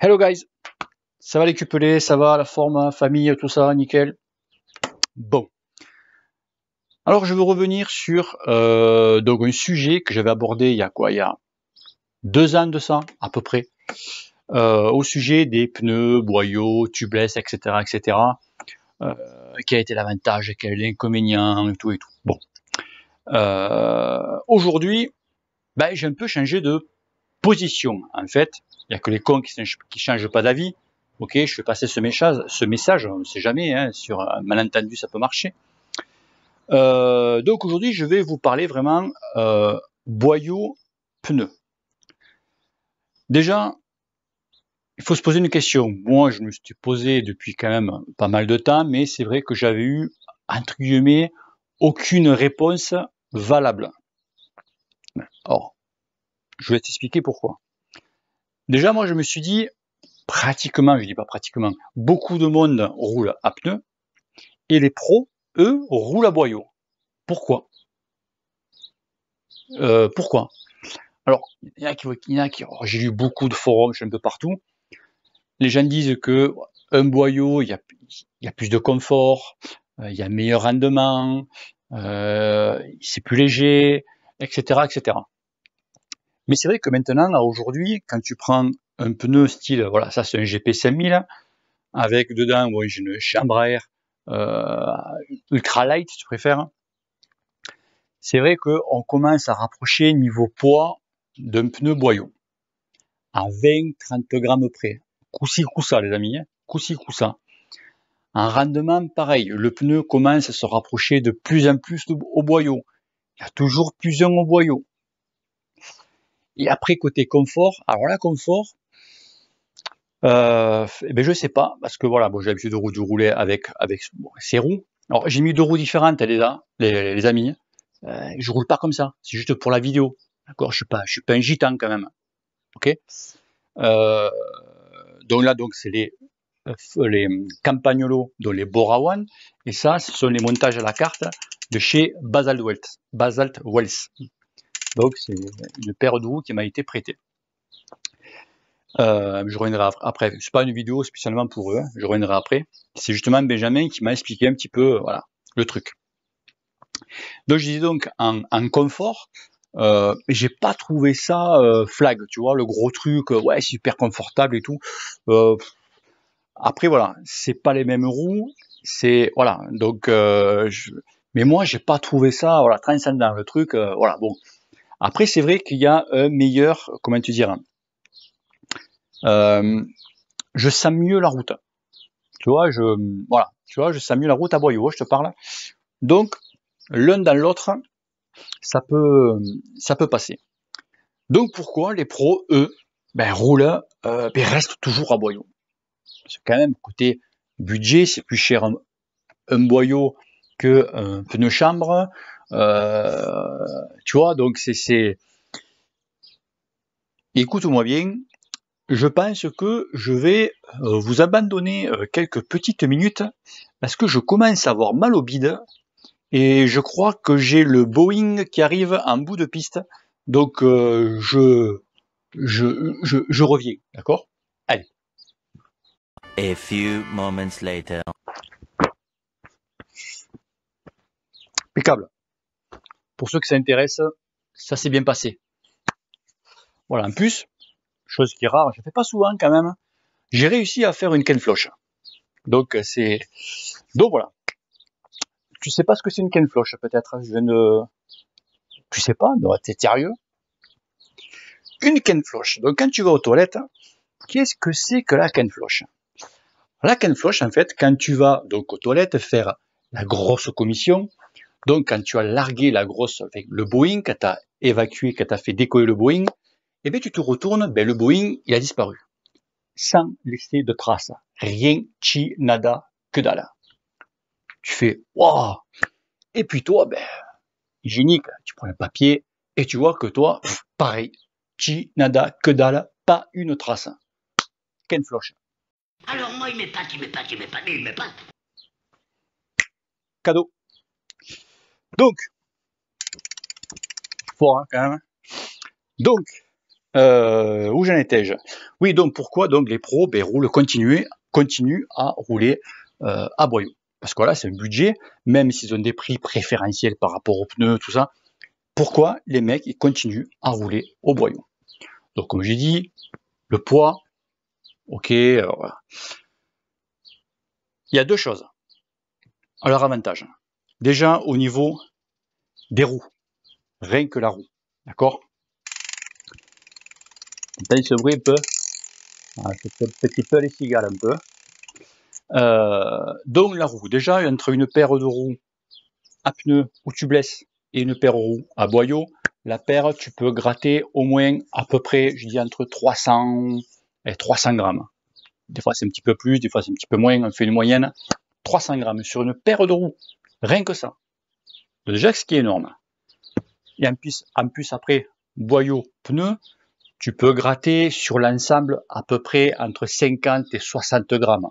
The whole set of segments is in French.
Hello guys, ça va les cupelés, ça va la forme, famille, tout ça, nickel. Bon, alors je veux revenir sur donc un sujet que j'avais abordé il y a 2 ans de ça à peu près, au sujet des pneus, boyaux, tubeless, etc., etc. Quel était l'avantage, quel est l'inconvénient, et tout et tout. Bon, aujourd'hui, j'ai un peu changé de position en fait. Il n'y a que les cons qui changent pas d'avis. Ok, je fais passer ce message, on ne sait jamais, hein, sur un malentendu ça peut marcher. Donc aujourd'hui je vais vous parler vraiment boyaux, pneus. Déjà, il faut se poser une question. Moi je me suis posé depuis quand même pas mal de temps, mais c'est vrai que j'avais eu, entre guillemets, aucune réponse valable. Alors, je vais t'expliquer pourquoi. Déjà, moi je me suis dit, pratiquement, je dis pas pratiquement, beaucoup de monde roule à pneus, et les pros, eux, roulent à boyaux. Pourquoi Pourquoi Alors, il y en a qui j'ai lu beaucoup de forums, je suis un peu partout. Les gens disent que un boyau, il y a plus de confort, il y a meilleur rendement, c'est plus léger, etc., etc. Mais c'est vrai que maintenant, là, aujourd'hui, quand tu prends un pneu style, voilà, ça c'est un GP 5000, avec dedans une chambre à air ultra light, si tu préfères, c'est vrai qu'on commence à rapprocher niveau poids d'un pneu boyau. À 20-30 grammes près. Coup-ci, coup-ça, les amis. Coup-ci, coup-ça. En rendement, pareil. Le pneu commence à se rapprocher de plus en plus au boyau. Il y a toujours plus un au boyau. Et après, côté confort, alors là, confort, je sais pas, parce que voilà, bon, j'ai l'habitude de rouler avec ces roues. Alors, j'ai mis 2 roues différentes, les amis. Je roule pas comme ça. C'est juste pour la vidéo. D'accord? Je suis pas un gitan quand même. Ok? Euh, donc là, c'est les Campagnolo, donc les Borawan, et ça, ce sont les montages à la carte de chez Basalt Wells. Donc c'est une paire de roues qui m'a été prêtée. Je reviendrai après. C'est pas une vidéo spécialement pour eux, hein. Je reviendrai après. C'est justement Benjamin qui m'a expliqué un petit peu, voilà, le truc. Donc je disais donc en confort, j'ai pas trouvé ça flag, tu vois, le gros truc, ouais, super confortable et tout. Après voilà, c'est pas les mêmes roues, c'est voilà, donc mais moi j'ai pas trouvé ça voilà transcendant le truc, voilà bon. Après c'est vrai qu'il y a un meilleur, comment te dire, euh, je sens mieux la route. Tu vois, je sens mieux la route à boyau, je te parle. Donc l'un dans l'autre, ça peut passer. Donc pourquoi les pros eux, roulent, restent toujours à boyau. C'est quand même côté budget, c'est plus cher un boyau que un pneu chambre, tu vois, donc écoute-moi bien, je pense que je vais vous abandonner quelques petites minutes parce que je commence à avoir mal au bide et je crois que j'ai le Boeing qui arrive en bout de piste, donc je reviens, d'accord? Allez. A few moments later. Impeccable. Pour ceux que ça intéresse, ça s'est bien passé. Voilà, en plus, chose qui est rare, je ne fais pas souvent quand même, j'ai réussi à faire une Ken Floche. Donc voilà. Tu sais pas ce que c'est une Ken Floche peut-être? Tu sais pas? Non, t'es sérieux? Une Ken Floche. Donc quand tu vas aux toilettes, qu'est-ce que c'est que la Ken Floche? La Ken Floche, en fait, quand tu vas donc aux toilettes faire la grosse commission, donc quand tu as largué avec le Boeing, quand tu as évacué, quand tu as fait décoller le Boeing, et bien tu te retournes, le Boeing, il a disparu. Sans laisser de traces. Rien, chi, nada, que dalle. Tu fais, waouh! Et puis toi, hygiénique, tu prends le papier, et tu vois que toi, pareil. Chi, nada, que dalle, pas une trace. Ken Floche. Alors moi, il m'épate. Cadeau. Donc, fort hein, quand même. Donc, Où j'en étais-je? Oui, donc pourquoi donc les pros continuent à rouler à boyau? Parce que voilà, c'est un budget, même s'ils ont des prix préférentiels par rapport aux pneus, tout ça. Pourquoi les mecs ils continuent à rouler au boyau? Donc comme j'ai dit, le poids, ok, voilà. Il y a deux choses à leur avantage. Déjà au niveau des roues, rien que la roue, d'accord? Entendez ce bruit un peu? C'est un petit peu les cigales un peu. Donc la roue, déjà entre une paire de roues à pneus ou tubeless et une paire de roues à boyau, la paire tu peux gratter au moins à peu près, je dis entre 300 et 300 grammes. Des fois c'est un petit peu plus, des fois c'est un petit peu moins, on fait une moyenne. 300 grammes sur une paire de roues, rien que ça. Déjà ce qui est énorme. Et en plus après, boyau, pneus, tu peux gratter sur l'ensemble à peu près entre 50 et 60 grammes.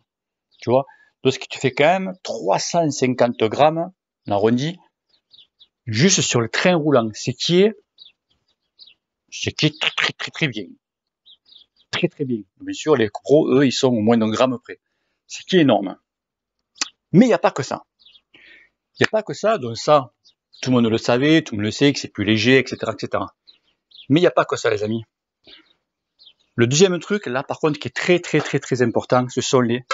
Tu vois, donc ce qui te fait quand même 350 grammes, on arrondit, juste sur le train roulant, ce qui est très bien. Très bien. Bien sûr, les pros, eux, ils sont au moins d'un gramme près. Ce qui est énorme. Mais il n'y a pas que ça. Il n'y a pas que ça, donc ça, tout le monde le savait, tout le monde le sait, que c'est plus léger, etc., etc. Mais il n'y a pas que ça, les amis. Le deuxième truc, là, par contre, qui est très important, ce sont les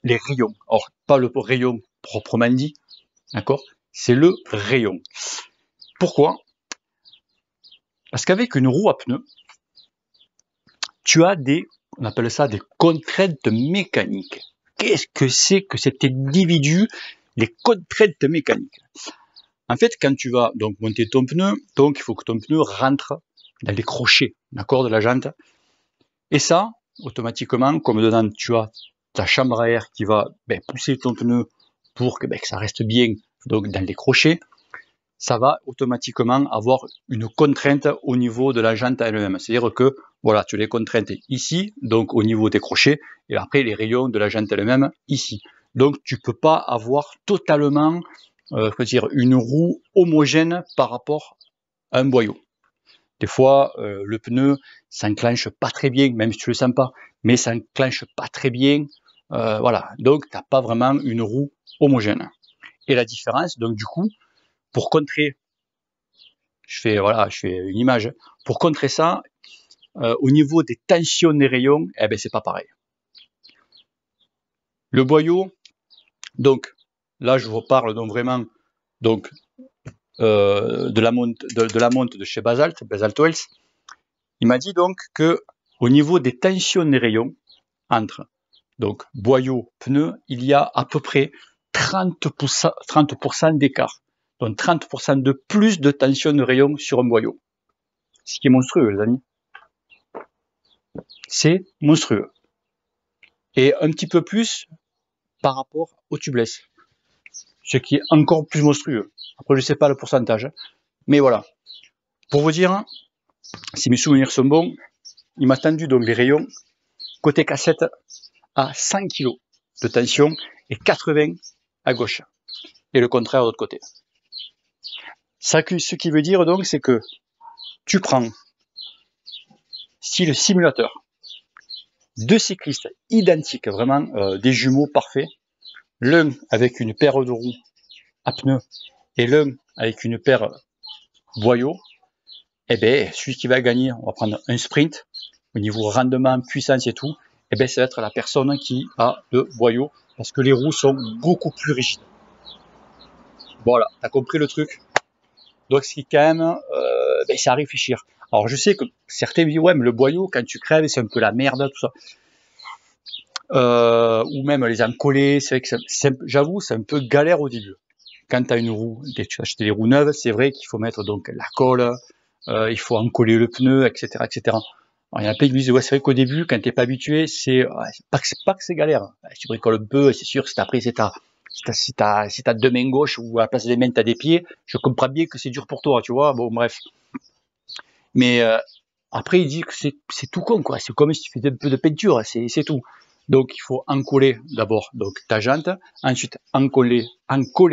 rayons. Or, pas le rayon proprement dit, d'accord? C'est le rayon. Pourquoi? Parce qu'avec une roue à pneus, tu as on appelle ça des contraintes mécaniques. Qu'est-ce que c'est que cet individu, les contraintes mécaniques? En fait, quand tu vas donc monter ton pneu, donc il faut que ton pneu rentre dans les crochets, d'accord, de la jante. Et ça, automatiquement, comme dedans tu as ta chambre à air qui va pousser ton pneu pour que ça reste bien donc dans les crochets, ça va automatiquement avoir une contrainte au niveau de la jante elle-même. C'est-à-dire que voilà, tu as les contraintes ici, donc au niveau des crochets, et après les rayons de la jante elle-même ici. Donc tu peux pas avoir totalement une roue homogène par rapport à un boyau. Des fois, le pneu s'enclenche pas très bien, même si tu le sens pas, mais ça s'enclenche pas très bien. Voilà, donc tu n'as pas vraiment une roue homogène. Et la différence, donc du coup, pour contrer, je fais une image, pour contrer ça, au niveau des tensions des rayons, c'est pas pareil. Le boyau, donc là je vous parle donc vraiment donc de la monte de chez Basalt Oils. Il m'a dit donc que au niveau des tensions des rayons entre donc boyau, pneu, il y a à peu près 30% d'écart. Donc 30% de plus de tension de rayon sur un boyau. Ce qui est monstrueux, les amis. C'est monstrueux. Et un petit peu plus par rapport au tubeless. Ce qui est encore plus monstrueux. Après, je ne sais pas le pourcentage. Mais voilà. Pour vous dire, si mes souvenirs sont bons, il m'a tendu donc les rayons côté cassette à 100 kg de tension et 80 à gauche. Et le contraire de l'autre côté. Ça, ce qui veut dire donc, c'est que tu prends style simulateur, deux cyclistes identiques, vraiment des jumeaux parfaits, l'un avec une paire de roues à pneus et l'un avec une paire boyau, celui qui va gagner, on va prendre un sprint, au niveau rendement, puissance et tout, ça va être la personne qui a le boyau, parce que les roues sont beaucoup plus rigides. Voilà, t'as compris le truc? Donc c'est quand même, c'est à réfléchir. Alors je sais que certains me disent, ouais mais le boyau, quand tu crèves, c'est un peu la merde, tout ça. Ou même les encoller, c'est vrai que j'avoue, c'est un peu galère au début. Quand tu as une roue, tu achètes des roues neuves, c'est vrai qu'il faut mettre donc la colle, il faut encoller le pneu, etc., etc. Alors, il y en a plein qui me disent, ouais, c'est vrai qu'au début, quand t'es pas habitué, c'est pas que c'est galère. Tu bricoles un peu, c'est sûr, si t'as deux mains gauches ou à la place des mains t'as des pieds, je comprends bien que c'est dur pour toi, tu vois. Bon, bref. Mais après, il dit que c'est tout con, quoi. C'est comme si tu faisais un peu de peinture, c'est tout. Donc il faut encoller d'abord donc ta jante, ensuite encoller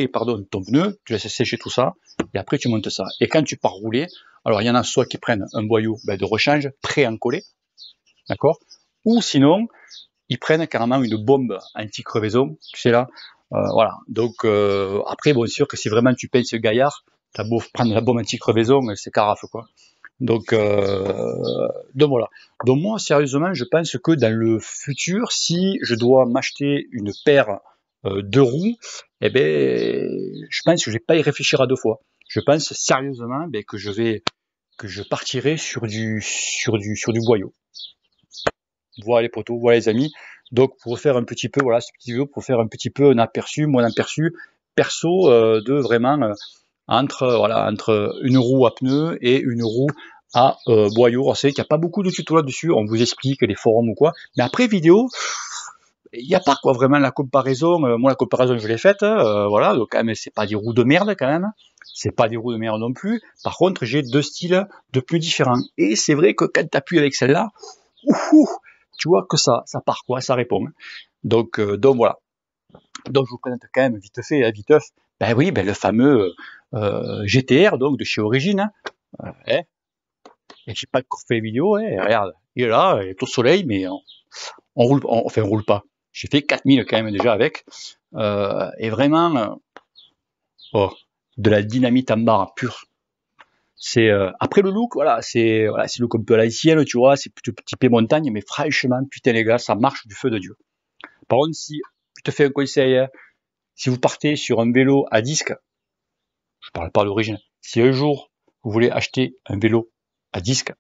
pardon, ton pneu, tu laisses sécher tout ça, et après tu montes ça. Et quand tu pars rouler, alors il y en a soit qui prennent un boyau de rechange pré-encollé, d'accord, ou sinon ils prennent carrément une bombe anti-crevaison, tu sais là, voilà. Donc après bon, c'est sûr que si vraiment tu payes ce gaillard, t'as beau prendre la bombe anti-crevaison, c'est carafe quoi. Donc voilà. Donc moi, sérieusement, je pense que dans le futur, si je dois m'acheter une paire de roues, eh ben, je pense que je vais pas y réfléchir à deux fois. Je pense sérieusement que je partirai sur du boyau. Voilà les potos, voilà les amis. Donc pour faire un petit peu, voilà, ce petit vidéo pour faire un petit peu un aperçu, mon aperçu perso de vraiment entre une roue à pneus et une roue à boyau. On sait qu'il n'y a pas beaucoup de tutos là-dessus, on vous explique les forums ou quoi, mais après vidéo, il n'y a pas quoi vraiment la comparaison. Moi la comparaison je l'ai faite, voilà, donc quand même c'est pas des roues de merde quand même, c'est pas des roues de merde non plus. Par contre j'ai deux styles de pneus différents, et c'est vrai que quand tu appuies avec celle-là, tu vois que ça part quoi, ça répond. Donc voilà. Donc je vous présente quand même vite fait, viteuf, ben oui, ben le fameux GTR donc de chez Origine. Et j'ai pas encore fait vidéo, regarde, il est là, il est au soleil, mais on roule, enfin on roule pas. J'ai fait 4000 quand même déjà avec, et vraiment, de la dynamite en barre pure. C'est après le look, voilà, c'est le look un peu à l'ancienne, tu vois, c'est plutôt typé montagne, mais franchement, putain les gars, ça marche du feu de Dieu. Par contre, si je te fais un conseil, si vous partez sur un vélo à disque, je parle pas d'origine, si un jour vous voulez acheter un vélo à disque,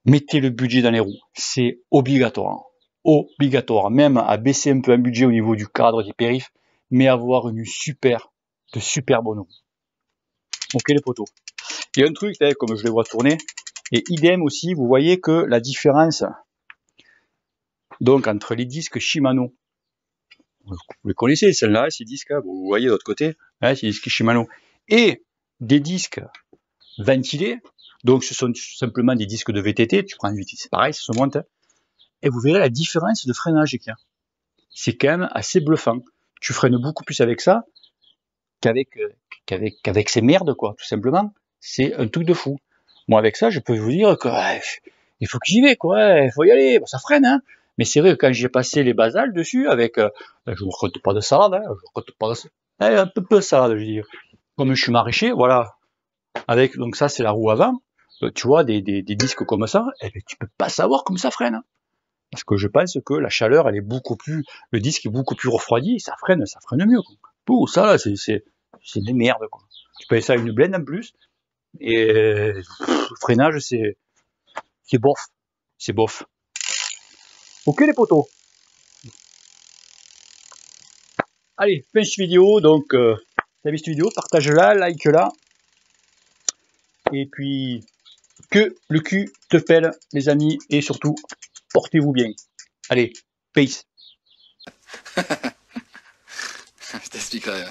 mettez le budget dans les roues, c'est obligatoire. Obligatoire, même à baisser un peu un budget au niveau du cadre, des périphes, mais avoir de super bonnes roues. Ok les potos. Il y a un truc, comme je les vois tourner, et idem aussi, vous voyez que la différence donc entre les disques Shimano, vous les connaissez, celle-là, ces disques, vous voyez de l'autre côté, c'est des disques Shimano, et des disques ventilés, donc ce sont simplement des disques de VTT, tu prends une vitesse, c'est pareil, ça se monte, et vous verrez la différence de freinage qu'il y a. C'est quand même assez bluffant. Tu freines beaucoup plus avec ça qu'avec ces merdes, quoi, tout simplement. C'est un truc de fou. Moi, avec ça, je peux vous dire que il faut que j'y vais, quoi. Il faut y aller. Bon, ça freine, hein. Mais c'est vrai que quand j'ai passé les basales dessus, avec, je ne raconte pas de salade, je ne raconte pas de un peu de salade, je veux dire. Comme je suis maraîcher, voilà. Avec, donc ça, c'est la roue avant. Tu vois, des disques comme ça, tu peux pas savoir comme ça freine. Parce que je pense que la chaleur, elle est beaucoup plus, le disque est beaucoup plus refroidi, et ça freine mieux, quoi. Pour ça, là, c'est des merdes, quoi. Tu payes ça à une blende en plus, et le freinage, c'est bof. C'est bof. Ok, les potos. Allez, fin de cette vidéo, donc, si t'as aimé cette vidéo, partage-la, like-la, et puis, que le cul te pèle, les amis, et surtout, portez-vous bien. Allez, peace. Je t'expliquerai.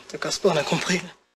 Te casse pas, on a compris.